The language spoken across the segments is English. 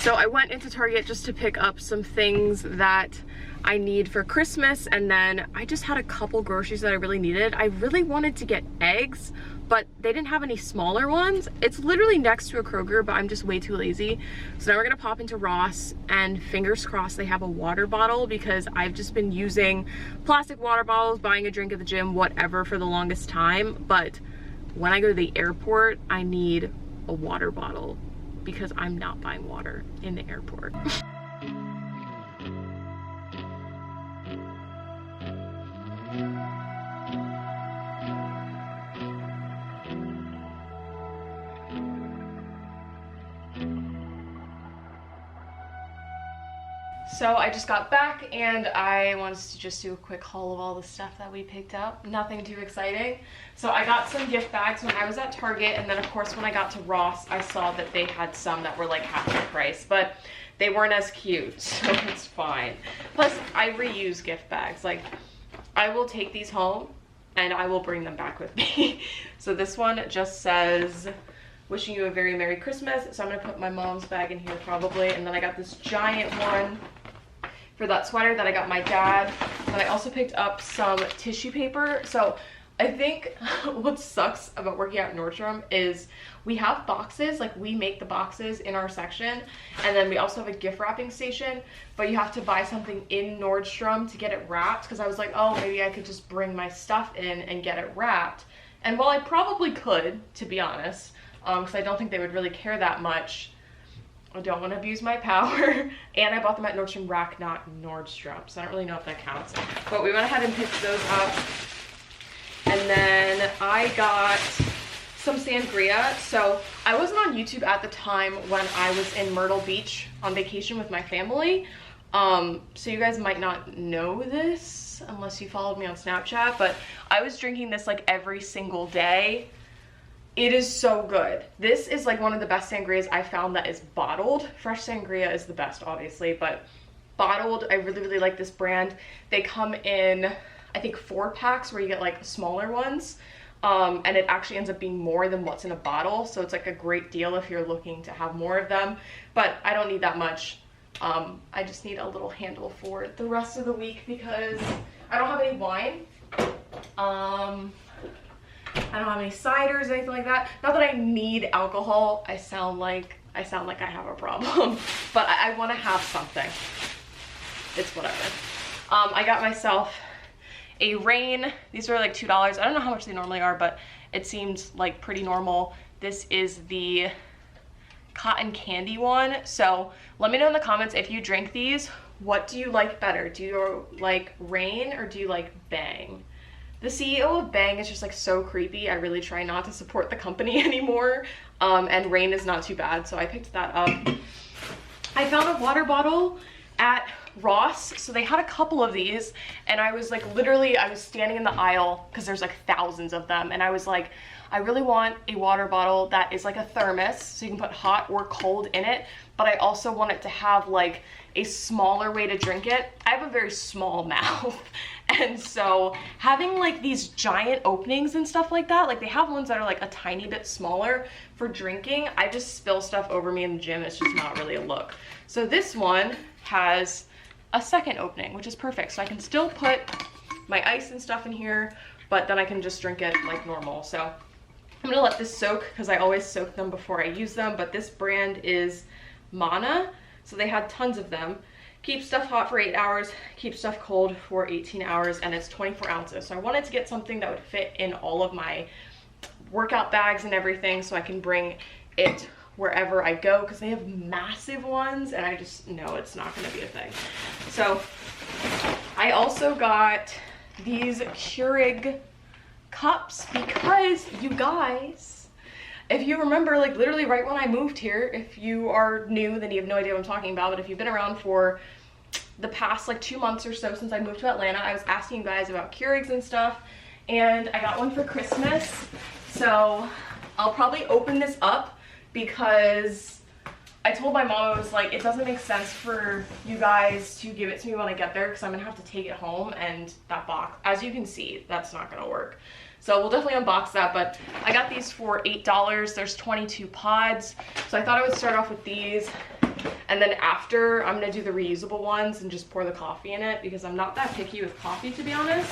So I went into Target just to pick up some things that I need for Christmas, and then I just had a couple groceries that I really needed. I really wanted to get eggs, but they didn't have any smaller ones. It's literally next to a Kroger, but I'm just way too lazy. So now we're gonna pop into Ross, and fingers crossed they have a water bottle, because I've just been using plastic water bottles, buying a drink at the gym, whatever, for the longest time. But when I go to the airport, I need a water bottle because I'm not buying water in the airport. So I just got back and I wanted to just do a quick haul of all the stuff that we picked up. Nothing too exciting. So I got some gift bags when I was at Target, and then of course when I got to Ross, I saw that they had some that were like half the price, but they weren't as cute, so it's fine. Plus, I reuse gift bags. Like, I will take these home and I will bring them back with me. So this one just says, wishing you a very Merry Christmas. So I'm gonna put my mom's bag in here probably. And then I got this giant one for that sweater that I got my dad. And I also picked up some tissue paper. So I think what sucks about working at Nordstrom is we have boxes, like we make the boxes in our section, and then we also have a gift wrapping station, but you have to buy something in Nordstrom to get it wrapped, because I was like, oh, maybe I could just bring my stuff in and get it wrapped. And while I probably could, to be honest, because I don't think they would really care that much, I don't want to abuse my power. And I bought them at Nordstrom Rack, not Nordstrom, so I don't really know if that counts. But we went ahead and picked those up. And then I got some sangria. So I wasn't on YouTube at the time when I was in Myrtle Beach on vacation with my family. So you guys might not know this unless you followed me on Snapchat, but I was drinking this like every single day. It is so good. This is like one of the best sangrias I found that is bottled. Fresh sangria is the best, obviously, but bottled, I really, really like this brand. They come in, I think, 4-packs where you get like smaller ones. And it actually ends up being more than what's in a bottle. So it's like a great deal if you're looking to have more of them, but I don't need that much. I just need a little handle for the rest of the week because I don't have any wine. I don't have any ciders or anything like that. Not that I need alcohol. I sound like I have a problem, but I want to have something. It's whatever. I got myself a Reign. These are like $2. I don't know how much they normally are, but it seems like pretty normal. This is the cotton candy one. So let me know in the comments if you drink these. What do you like better? Do you like Reign or do you like Bang? The CEO of Bang is just like so creepy. I really try not to support the company anymore. And Reign is not too bad, so I picked that up. I found a water bottle at Ross. So they had a couple of these, and I was like, literally, I was standing in the aisle because there's like thousands of them, and I was like, I really want a water bottle that is like a thermos, so you can put hot or cold in it, but I also want it to have like a smaller way to drink it. I have a very small mouth, and so having like these giant openings and stuff like that, like they have ones that are like a tiny bit smaller for drinking. I just spill stuff over me in the gym. It's just not really a look. So this one has a second opening, which is perfect. So I can still put my ice and stuff in here, but then I can just drink it like normal. So I'm gonna let this soak because I always soak them before I use them, but this brand is Mana. So they had tons of them. Keep stuff hot for 8 hours, keep stuff cold for 18 hours, and it's 24 ounces. So I wanted to get something that would fit in all of my workout bags and everything so I can bring it wherever I go, because they have massive ones and I just know it's not going to be a thing. So I also got these Keurig cups because, you guys, if you remember, like literally right when I moved here, if you are new then you have no idea what I'm talking about, but if you've been around for the past like 2 months or so since I moved to Atlanta, I was asking you guys about Keurigs and stuff, and I got one for Christmas. So I'll probably open this up because I told my mom, I was like, it doesn't make sense for you guys to give it to me when I get there because I'm gonna have to take it home, and that box, as you can see, that's not gonna work. So we'll definitely unbox that, but I got these for $8. There's 22 pods. So I thought I would start off with these. And then after, I'm gonna do the reusable ones and just pour the coffee in it because I'm not that picky with coffee, to be honest.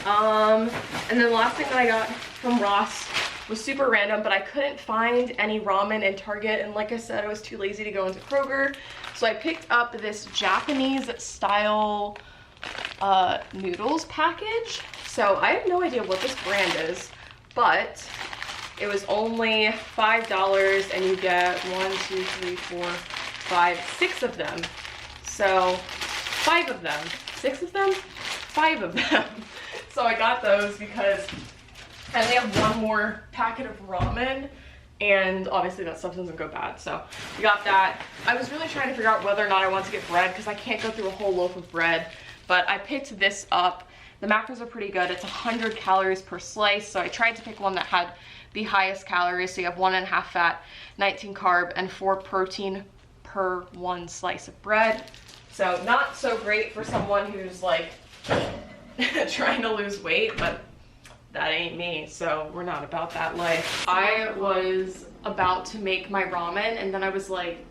And then the last thing that I got from Ross was super random, but I couldn't find any ramen in Target. And like I said, I was too lazy to go into Kroger. So I picked up this Japanese style noodles package. So I have no idea what this brand is, but it was only $5 and you get 1, 2, 3, 4, 5, 6 of them. So 5 of them, 6 of them, 5 of them. So I got those because I only have one more packet of ramen, and obviously that stuff doesn't go bad. So we got that. I was really trying to figure out whether or not I want to get bread because I can't go through a whole loaf of bread, but I picked this up. The macros are pretty good. It's 100 calories per slice, so I tried to pick one that had the highest calories. So you have 1.5 fat, 19 carb, and 4 protein per one slice of bread. So not so great for someone who's like trying to lose weight, but that ain't me, so we're not about that life. I was about to make my ramen and then I was like,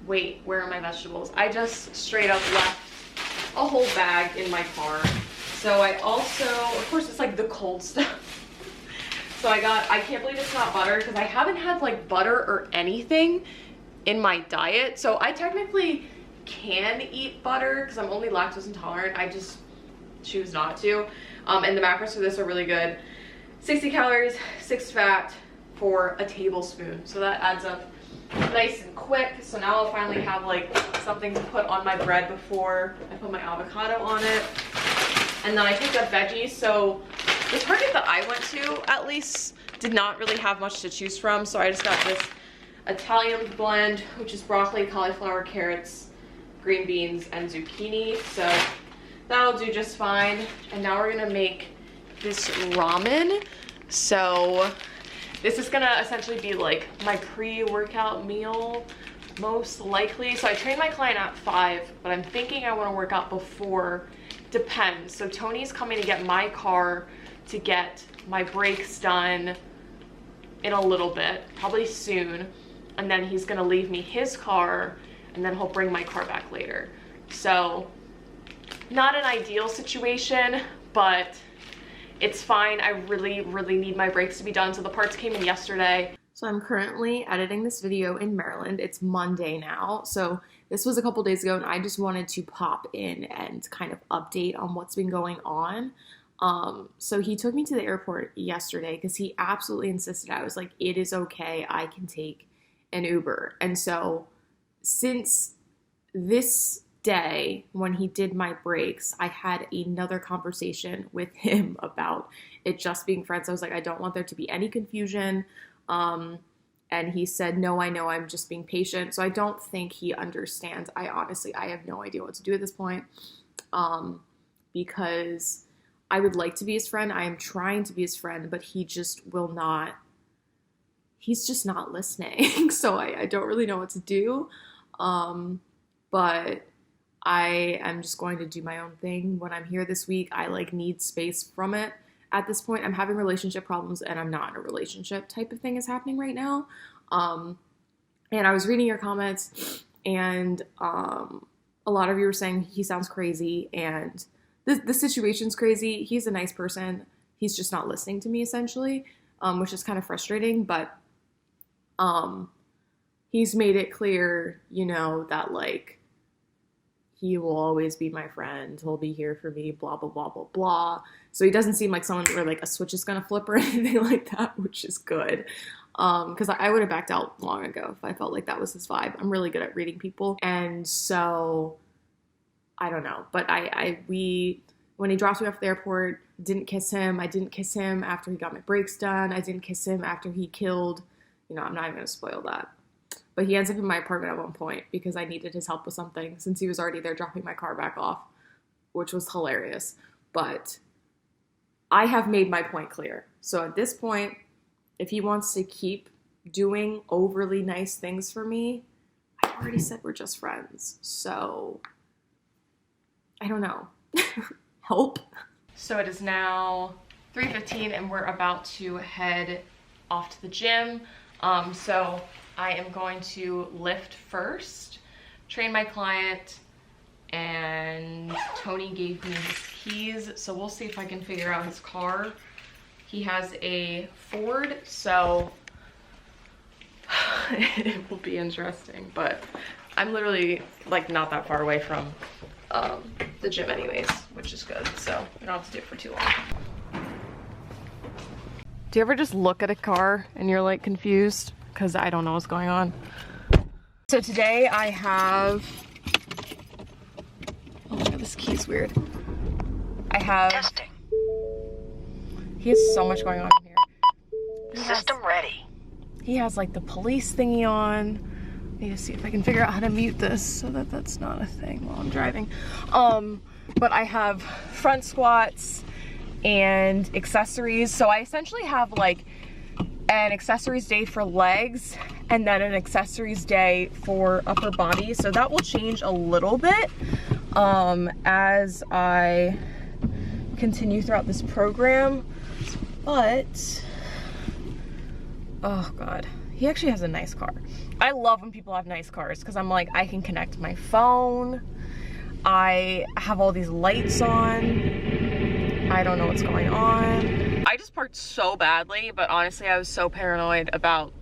wait, where are my vegetables? I just straight up left a whole bag in my car. So I also, of course it's like the cold stuff. So I can't believe it's not butter because I haven't had like butter or anything in my diet. So I technically can eat butter because I'm only lactose intolerant. I just choose not to. And the macros for this are really good. 60 calories, 6 fat for a tablespoon. So that adds up nice and quick. So now I'll finally have like something to put on my bread before I put my avocado on it. And then I picked up veggies. So the Target that I went to at least did not really have much to choose from. So I just got this Italian blend, which is broccoli, cauliflower, carrots, green beans, and zucchini. So that'll do just fine. And now we're gonna make this ramen. So this is gonna essentially be like my pre-workout meal, most likely. So I train my client at 5, but I'm thinking I wanna work out before. Depends. So Tony's coming to get my car to get my brakes done in a little bit, probably soon. And then he's gonna leave me his car and then he'll bring my car back later. So not an ideal situation, but it's fine. I really, really need my brakes to be done. So the parts came in yesterday. So I'm currently editing this video in Maryland. It's Monday now. So this was a couple days ago and I just wanted to pop in and kind of update on what's been going on. So he took me to the airport yesterday because he absolutely insisted. I was like, it is okay. I can take an Uber. And so since this day when he did my brakes, I had another conversation with him about it just being friends. I was like, I don't want there to be any confusion. And he said, no, I know, I'm just being patient. So I don't think he understands. I have no idea what to do at this point. Because I would like to be his friend. I am trying to be his friend, but he just will not, he's just not listening. So I don't really know what to do. But I am just going to do my own thing. When I'm here this week, I like need space from it. At this point, I'm having relationship problems and I'm not in a relationship type of thing is happening right now. And I was reading your comments and a lot of you were saying he sounds crazy and the situation's crazy. He's a nice person. He's just not listening to me essentially, which is kind of frustrating, but he's made it clear, you know, that like, he will always be my friend. He'll be here for me, blah, blah, blah, blah, blah. So he doesn't seem like someone where like a switch is going to flip or anything like that, which is good. Because I would have backed out long ago if I felt like that was his vibe. I'm really good at reading people. And so, I don't know. But when he dropped me off at the airport, didn't kiss him. I didn't kiss him after he got my brakes done. I didn't kiss him after he killed, you know, I'm not even going to spoil that. But he ends up in my apartment at one point because I needed his help with something since he was already there dropping my car back off, which was hilarious. But I have made my point clear. So at this point, if he wants to keep doing overly nice things for me, I already said we're just friends. So I don't know. Help. So it is now 3:15 and we're about to head off to the gym. So I am going to lift first, train my client, and Tony gave me his keys, so we'll see if I can figure out his car. He has a Ford, so it will be interesting, but I'm literally like not that far away from the gym anyways, which is good, so I don't have to do it for too long. Do you ever just look at a car and you're like confused? Because I don't know what's going on. So today I have, oh my god, this key's weird. I have, Testing. He has so much going on in here. System ready. He has like the police thingy on. I need to see if I can figure out how to mute this so that that's not a thing while I'm driving. But I have front squats and accessories. So I essentially have like an accessories day for legs and then an accessories day for upper body. So that will change a little bit as I continue throughout this program. But, oh God, he actually has a nice car. I love when people have nice cars because I'm like, I can connect my phone. I have all these lights on. I don't know what's going on. I just parked so badly, but honestly, I was so paranoid about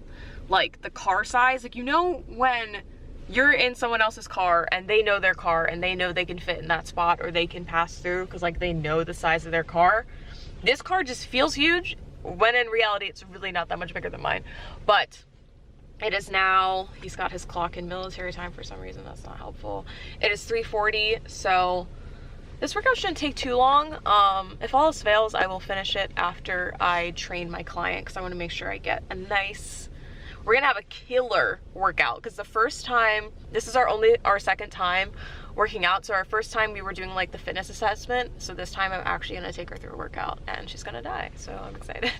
like the car size. Like, you know, when you're in someone else's car and they know their car and they know they can fit in that spot or they can pass through because like they know the size of their car. This car just feels huge when in reality it's really not that much bigger than mine. But it is now, he's got his clock in military time for some reason, that's not helpful. It is 3:40, so this workout shouldn't take too long. If all else fails, I will finish it after I train my client because I want to make sure I get a nice, we're gonna have a killer workout because the first time, this is our second time working out. So our first time we were doing like the fitness assessment. So this time I'm actually gonna take her through a workout and she's gonna die. So I'm excited.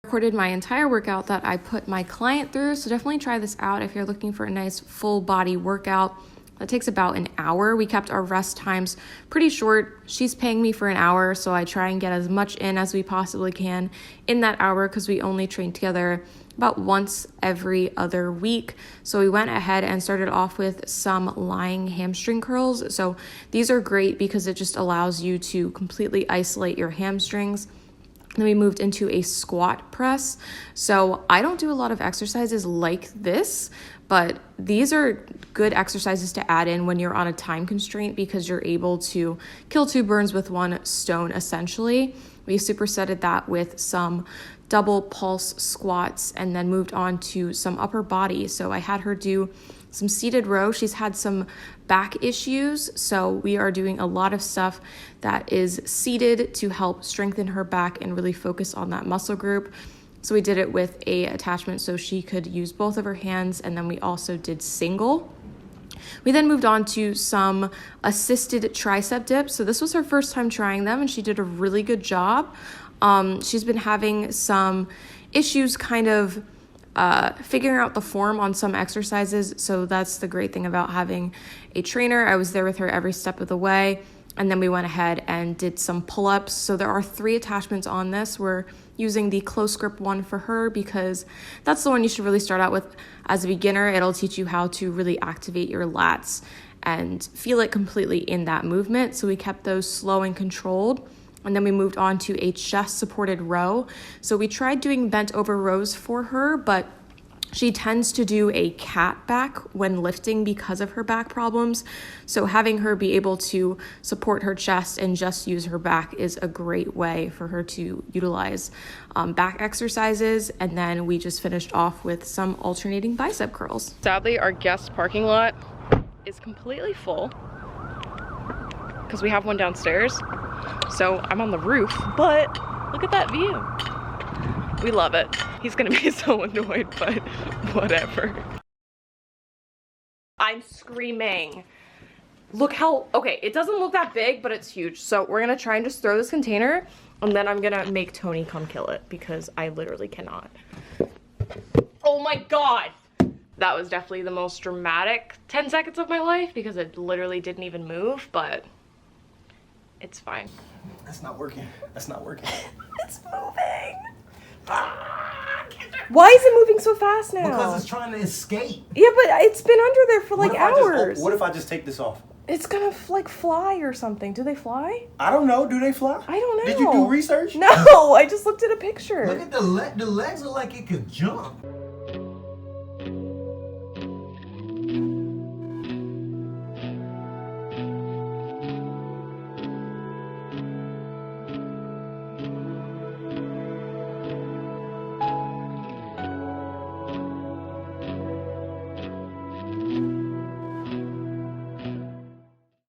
Recorded my entire workout that I put my client through, so definitely try this out if you're looking for a nice full body workout. That takes about an hour. We kept our rest times pretty short. She's paying me for an hour, so I try and get as much in as we possibly can in that hour because we only train together about once every other week. So we went ahead and started off with some lying hamstring curls. So these are great because it just allows you to completely isolate your hamstrings. Then we moved into a squat press. So I don't do a lot of exercises like this, but these are good exercises to add in when you're on a time constraint because you're able to kill two birds with one stone, essentially. We supersetted that with some double pulse squats and then moved on to some upper body. So I had her do some seated row. She's had some back issues, so we are doing a lot of stuff that is seated to help strengthen her back and really focus on that muscle group. So we did it with a attachment so she could use both of her hands, and then we also did single. We then moved on to some assisted tricep dips. So this was her first time trying them, and she did a really good job. She's been having some issues kind of figuring out the form on some exercises. So that's the great thing about having a trainer. I was there with her every step of the way. And then we went ahead and did some pull-ups. So there are 3 attachments on this. We're using the close grip one for her because that's the one you should really start out with as a beginner. It'll teach you how to really activate your lats and feel it completely in that movement. So we kept those slow and controlled. And then we moved on to a chest supported row. So we tried doing bent over rows for her, but she tends to do a cat back when lifting because of her back problems. So having her be able to support her chest and just use her back is a great way for her to utilize back exercises. And then we just finished off with some alternating bicep curls. Sadly, our guest parking lot is completely full because we have one downstairs. So I'm on the roof, but look at that view. We love it. He's gonna be so annoyed, but whatever. I'm screaming. Look how, okay, it doesn't look that big, but it's huge. So we're gonna try and just throw this container, and then I'm gonna make Tony come kill it because I literally cannot. Oh my God. That was definitely the most dramatic 10 seconds of my life because it literally didn't even move, but it's fine. That's not working. That's not working. It's moving. Why is it moving so fast now? Because it's trying to escape. Yeah, but it's been under there for like hours. What if I just take this off? It's gonna like fly or something. Do they fly? I don't know. Do they fly? I don't know. Did you do research? No, I just looked at a picture. Look at the legs are like it could jump.